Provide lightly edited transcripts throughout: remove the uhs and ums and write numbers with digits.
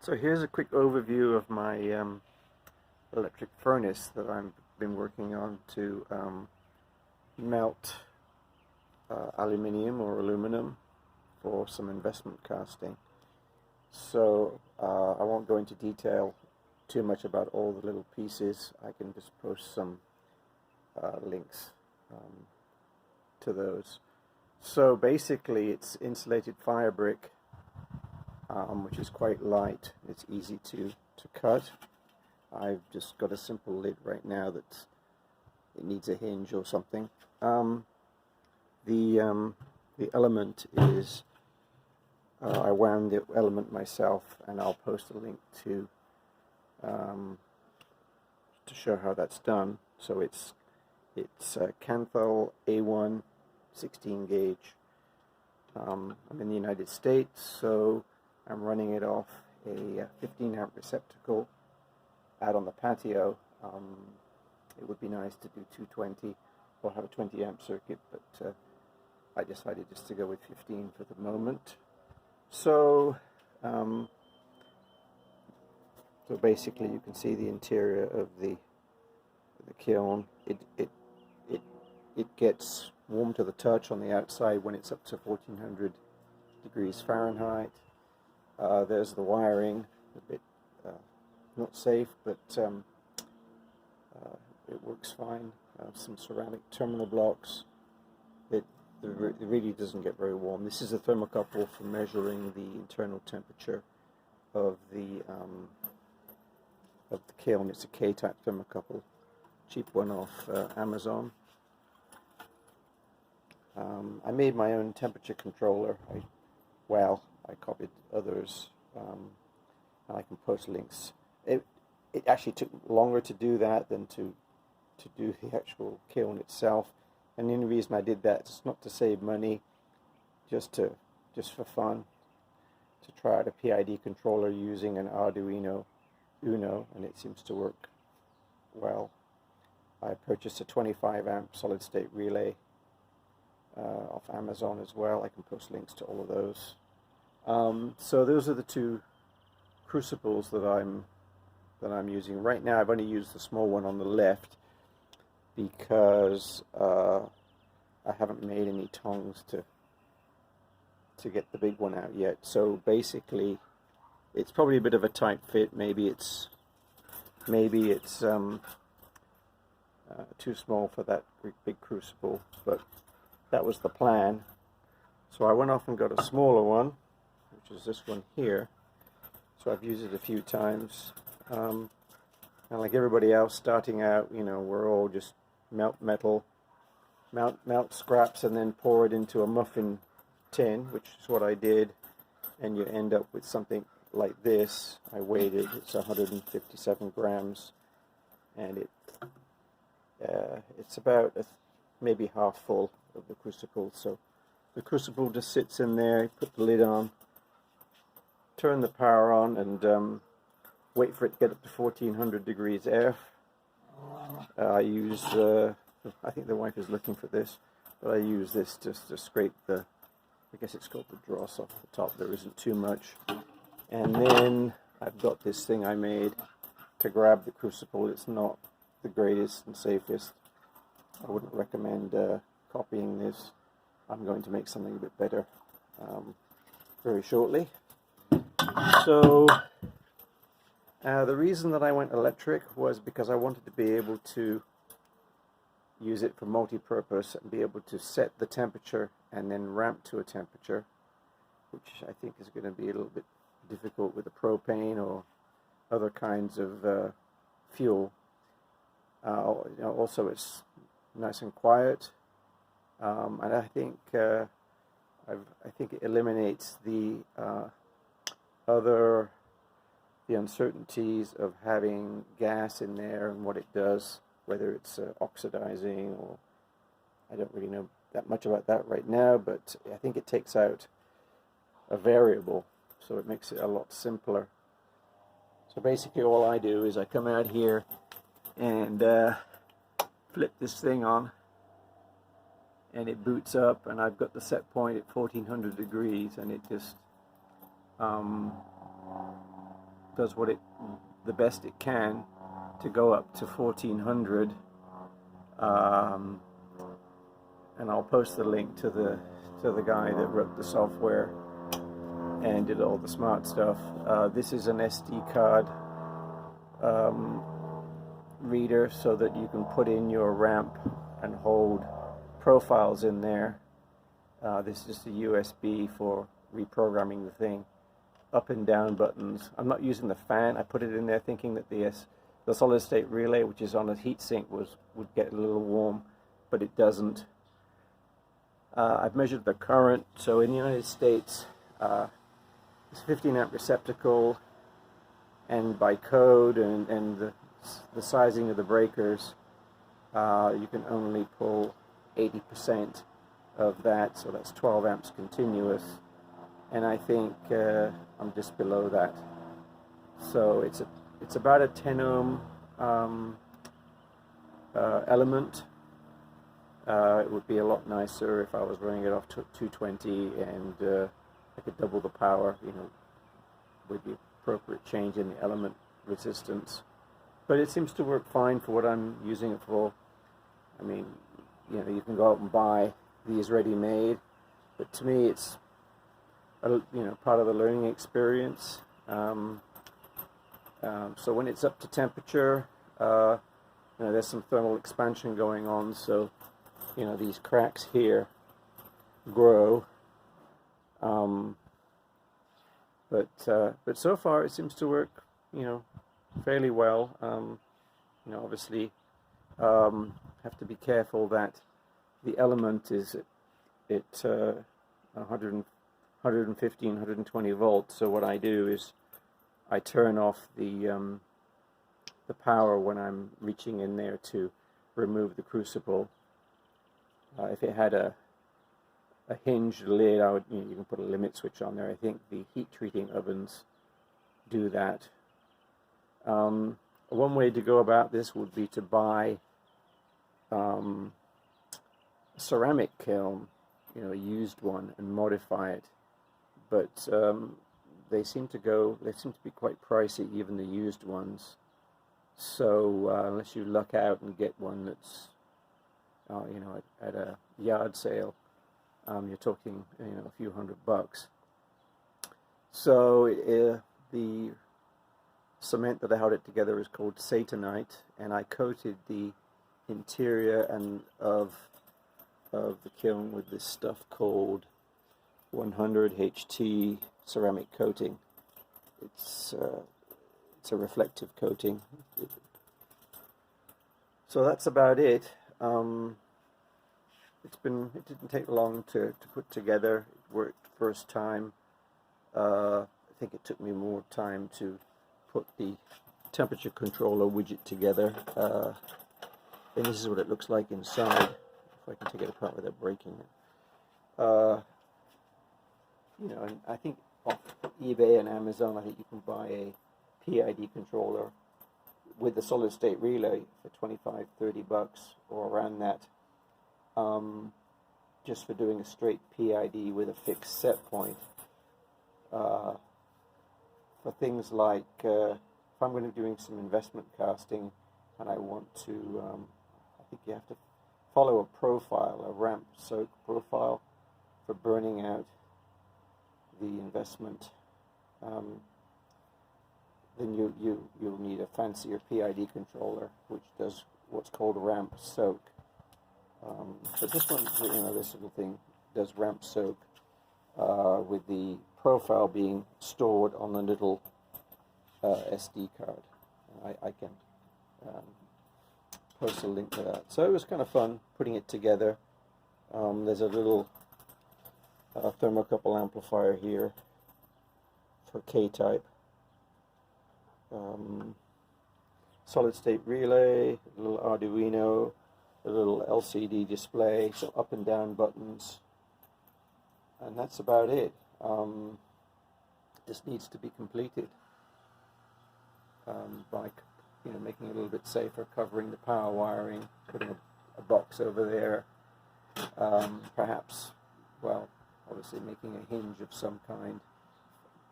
So here's a quick overview of my electric furnace that I've been working on to melt aluminium or aluminum for some investment casting. So I won't go into detail too much about all the little pieces. I can just post some links to those. So basically it's insulated fire brick, which is quite light. It's easy to cut. I've just got a simple lid right now that it needs a hinge or something. The element is I wound the element myself, and I'll post a link to show how that's done. So it's Kanthal A1 16 gauge. I'm in the United States, so I'm running it off a 15 amp receptacle out on the patio. It would be nice to do 220 or have a 20 amp circuit, but I decided just to go with 15 for the moment. So so basically you can see the interior of the kiln. It gets warm to the touch on the outside when it's up to 1400 degrees Fahrenheit. There's the wiring, a bit not safe, but it works fine. Some ceramic terminal blocks. It really doesn't get very warm. This is a thermocouple for measuring the internal temperature of the kiln. It's a K-type thermocouple, cheap one off Amazon. I made my own temperature controller. I copied others, and I can post links. It actually took longer to do that than to do the actual kiln itself. And the only reason I did that is not to save money, just for fun, to try out a PID controller using an Arduino Uno, and it seems to work well. I purchased a 25 amp solid state relay off Amazon as well. I can post links to all of those. So those are the two crucibles that I'm using right now. I've only used the small one on the left because I haven't made any tongs to get the big one out yet. So basically, it's probably a bit of a tight fit. Maybe it's too small for that big crucible, but that was the plan. So I went off and got a smaller one, which is this one here. So I've used it a few times. And like everybody else starting out, you know, we're all just melt metal, melt scraps, and then pour it into a muffin tin, which is what I did. And you end up with something like this. I weighed it. It's 157 grams, and it's about maybe half full of the crucible. So the crucible just sits in there. Put the lid on, turn the power on, and wait for it to get up to 1400 degrees F. I use, I think the wife is looking for this, but I use this just to scrape the, I guess it's called the dross off the top. There isn't too much. And then I've got this thing I made to grab the crucible. It's not the greatest and safest. I wouldn't recommend copying this. I'm going to make something a bit better very shortly. So the reason that I went electric was because I wanted to be able to use it for multi-purpose and be able to set the temperature and then ramp to a temperature, which I think is going to be a little bit difficult with the propane or other kinds of fuel. You know, also it's nice and quiet, and I think it eliminates the uncertainties of having gas in there and what it does, whether it's oxidizing, or I don't really know that much about that right now, but I think it takes out a variable, so it makes it a lot simpler. So basically all I do is I come out here and flip this thing on, and it boots up, and I've got the set point at 1400 degrees, and it just does the best it can to go up to 1400, and I'll post the link to the guy that wrote the software and did all the smart stuff. This is an SD card reader, so that you can put in your ramp and hold profiles in there. This is just a USB for reprogramming the thing. Up and down buttons. I'm not using the fan. I put it in there thinking that the solid state relay, which is on a heatsink, would get a little warm, but it doesn't. I've measured the current. So in the United States, it's 15 amp receptacle, and by code and the sizing of the breakers, you can only pull 80% of that, so that's 12 amps continuous, and I think I'm just below that. So it's about a 10 ohm element. It would be a lot nicer if I was running it off 220 and I could double the power, with the appropriate change in the element resistance. But it seems to work fine for what I'm using it for. I mean, you can go out and buy these ready-made, but to me it's part of the learning experience. So when it's up to temperature, there's some thermal expansion going on, so these cracks here grow. But so far it seems to work, fairly well. Obviously, have to be careful that the element is at 115, 120 volts. So what I do is I turn off the power when I'm reaching in there to remove the crucible. If it had a hinged lid, you can put a limit switch on there. I think the heat treating ovens do that. One way to go about this would be to buy a ceramic kiln, a used one, and modify it. But they seem to be quite pricey, even the used ones. So unless you luck out and get one that's at a yard sale, you're talking a few $100. So the cement that I held it together is called Satanite, and I coated the interior of the kiln with this stuff called 100 HT ceramic coating. It's a reflective coating. So that's about it. It didn't take long to put together. It worked first time. I think it took me more time to put the temperature controller widget together. And this is what it looks like inside. If I can take it apart without breaking it. And I think off eBay and Amazon, I think you can buy a PID controller with the solid state relay for $25-30 or around that, just for doing a straight PID with a fixed set point. For things like if I'm going to be doing some investment casting and I want to, I think you have to follow a profile, a ramp soak profile for burning out the investment. Then you'll need a fancier PID controller, which does what's called ramp soak. But this one, this little thing does ramp soak with the profile being stored on a little SD card. I can post a link to that. So it was kind of fun putting it together. There's a little thermocouple amplifier here for K-type. Solid state relay, a little Arduino, a little LCD display, some up and down buttons, and that's about it. This needs to be completed by making it a little bit safer, covering the power wiring, putting a box over there, perhaps, obviously making a hinge of some kind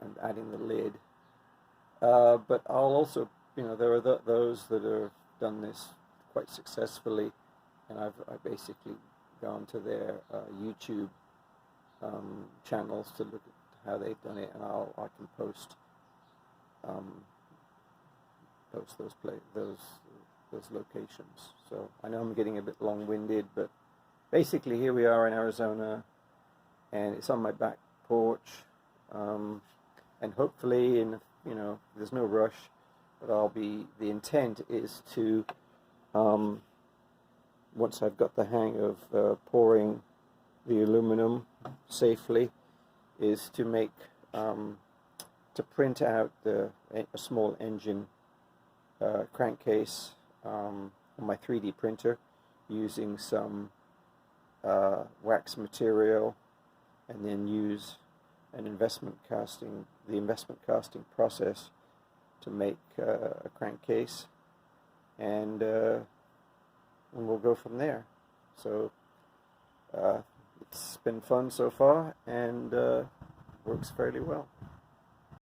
and adding the lid. But I'll also, there are those that have done this quite successfully, and I've basically gone to their YouTube channels to look at how they've done it, and I can post those locations. So I know I'm getting a bit long-winded, but basically here we are in Arizona, and it's on my back porch, and hopefully there's no rush, but the intent is to, once I've got the hang of pouring the aluminum safely, is to make, to print out a small engine crankcase on my 3D printer using some wax material, and then use the investment casting process to make a crankcase, and we'll go from there. So it's been fun so far, and works fairly well.